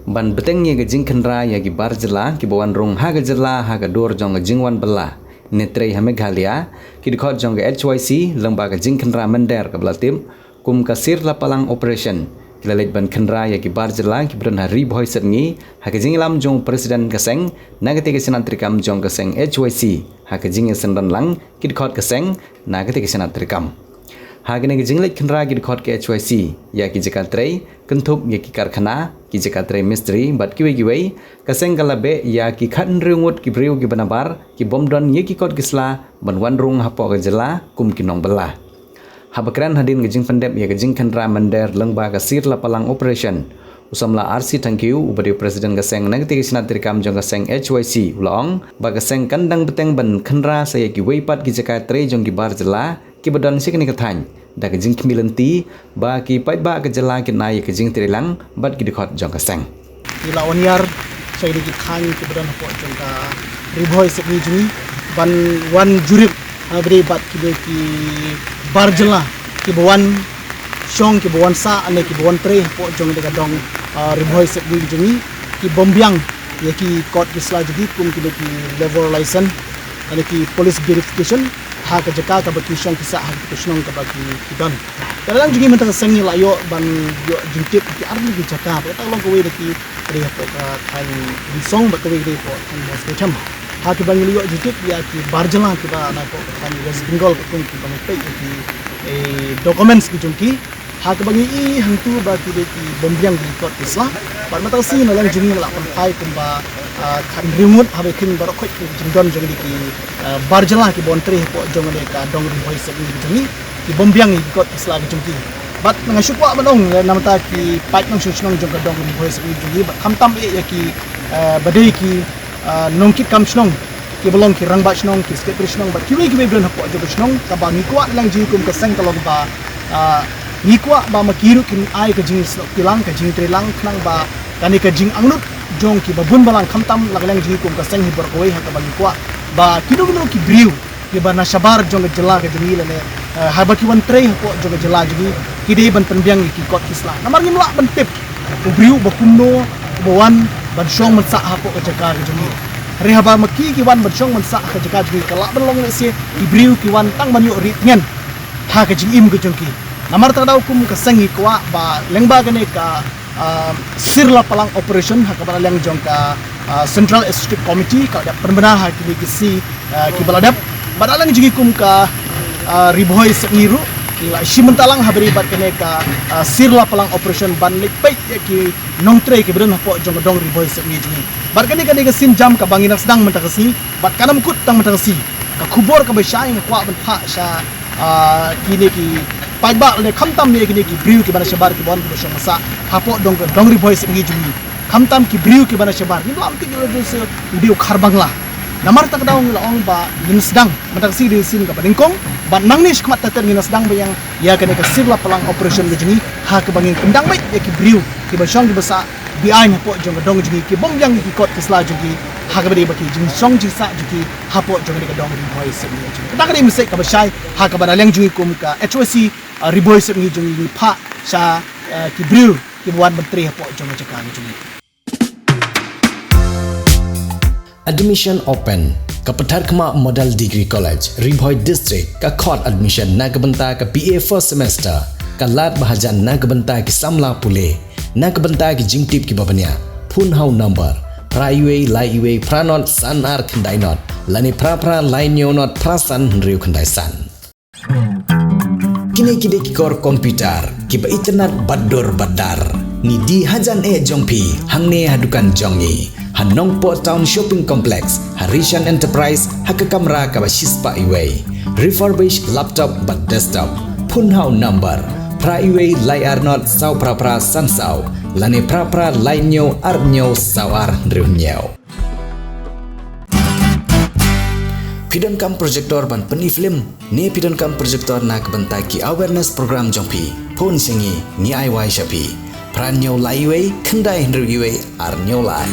ban betengnya ke jing kendra ya ki bar jela ki bawan rong ha ke jela ha ke dor jong ke jingwan bela netre ha Meghalaya ki dikhot jong ke HYC lengba ke jing kendra mender ke belatim kum kasir la palang operation kilalet ban kendra ya ki bar jela ki bron hari boy setngi ha ke jing lam jong presiden keseng nagate ke senat trikam jong keseng HYC ha ke jing sendan lang ki dikhot keseng nagate ke senat trikam Hagane ke jinglet kendra ki dikhot ke HYC ya ki jekatre kentup ya ki karkhana ki jekatre mistri bat kiwe kaseng kalabe ya ki khan rungut ki briu ki banabar ki bomdon ye ki kot gisla ban wanrung hapo ke jela kum ki nong bela habakran hadin ke jing pendep ya ke jing kendra mender lengba ka sir la palang operation usamla RC thank you ubadi presiden kaseng nagti ki sinat trikam jong kaseng HYC ulong ba kaseng kandang beteng ban kendra saya ki weipat ki jekatre jong ki bar jela ki badan sikni kathany da ke jing kmilanti ba ki pai ba ke jela ki nai ke jing trilang bat ki dikhot jong kaseng ila onyar sai di khang ki badan po jong ka riboy sekni jini ban wan jurip abri bat ki de ki barjela ki bawan shong ki bawan sa ane ki bawan tre po jong de ka dong riboy sekni jini ki bombyang ya ki kot ki sla jadi kum ki de ki level license ane ki police verification ha ka jaka ka baki shong kisa ha ka shnong ka baki kidan kadang juga mentang sengi la yo ban yo jintip ki arli ki jaka ba ta long ko we de ki re po ka kan di song ba ko we de po kan mas ko cham ha ki bang yo jintip ya ki barjala ki ba na ko kan west bengal ko ki ba pe ki documents ki jungki ha ki bang i hantu ba ki de ki bombyang di kot isla ban mata si na lang jungi la kon pai kum ba kan remote habe kin barok ko jingdon jong di ki barjala ki bontri po jong de ka dong ri voice ni jungi ki bombyang ki kot isla ki jungki bat nga syukwa manong namta ki pai nong shunong jong ka dong ri voice ni jungi bat khamtam ya ki badai ki nongkit kam shnong ki bolong ki rangba shnong ki skep shnong bat ki we blon po jong shnong ka ba ni kwa lang ji kum ka seng kalong ba ni kwa ba makiru kin ai ka jing tilang ka jing trilang knang ba kani ka jing angnut jong ki babun balang khamtam laglang ji kum ka seng hi berkoi ha ka bagi kwa ba kido ki briu ki ba na shabar jong jela ka jini lene ha ba ki wan tre ko jong jela jini ki de ban penbyang ki kot isla namar ni mla ban tip ko briu ba kumno ba wan ban shong man sa ha ko ka jaka ka jini re ha ba maki ki wan ban shong man sa ka jaka jini kala ban long le se ki briu ki wan tang ban yo ri ngen ha ka jing im ka jong ki namar ta daw kum ka seng hi kwa ba lengba ka ne ka sirla palang operation ha kabala lang jong ka central executive committee ka da permana ha ki si ki baladap badalang jigi kum ka riboy sekniru ila shimentalang ha beri bat kene ka sirla palang operation ban lik pai ki nongtre ki beren po jong dong riboy sekni jigi bar kene ka de sim jam ka bangina sedang mentakasi bat kanam kut tang mentakasi ka kubor ka besai ni kwa ban pha sha kini ki pai ba le khamtam ne kini ki briu ki bana shabar ki bon ki shong sa hapo dong dongri boy sengi jumi khamtam ki briu ki bana shabar ni lam ti yo se video kharbangla namar tak daung la ong ba nin sedang matak si di sin ka badingkong ban nang ni skmat tater nin sedang ba yang ya kene ka sirla palang operation ge jumi ha ka bangin kendang bai ya ki briu ki ba shong ki basa bi ai hapo jong dong jumi ki bom yang ki kot ki sla jumi ha ka bari ba ki jing shong ji sa jiki hapo jong ka dong ri boy sengi jumi tak ni mistake ka ba shai ha ka bana leng jumi kum ka HYC riboy sengi jumi pha sha ki briu ki buat menteri hapo jong jaka jumi Admission open ke Petar Kemak Model Degree College Riboy District ka khot admission na kebenta ke BA first semester ka lat bahajan na kebenta ki samla pule na kebenta ki jingtip ki babanya phun hau number praiwe laiwe pranot sanar khandai not lani pra lain yo not prasan riu khandai san kini ki kor komputer ki ba internet bador badar ni di hajan jongpi hangne hadukan jongi Hanong Po Town Shopping Complex, Harishan Enterprise, Hakakamra Kabashispa Iway, refurbished laptop but desktop, Punhau number, Pra Iway Lai Arnot Sau Prapra Sansau, Lani Prapra Lai Nyo Arnyo Sawar Driunyo. Pidon kam projector ban peni film, ni pidon kam projector nak bentaki awareness program jongpi, pun singi ni IY Shapi, Pranyo Lai Iway, Kendai Driunyo Arnyo Lai.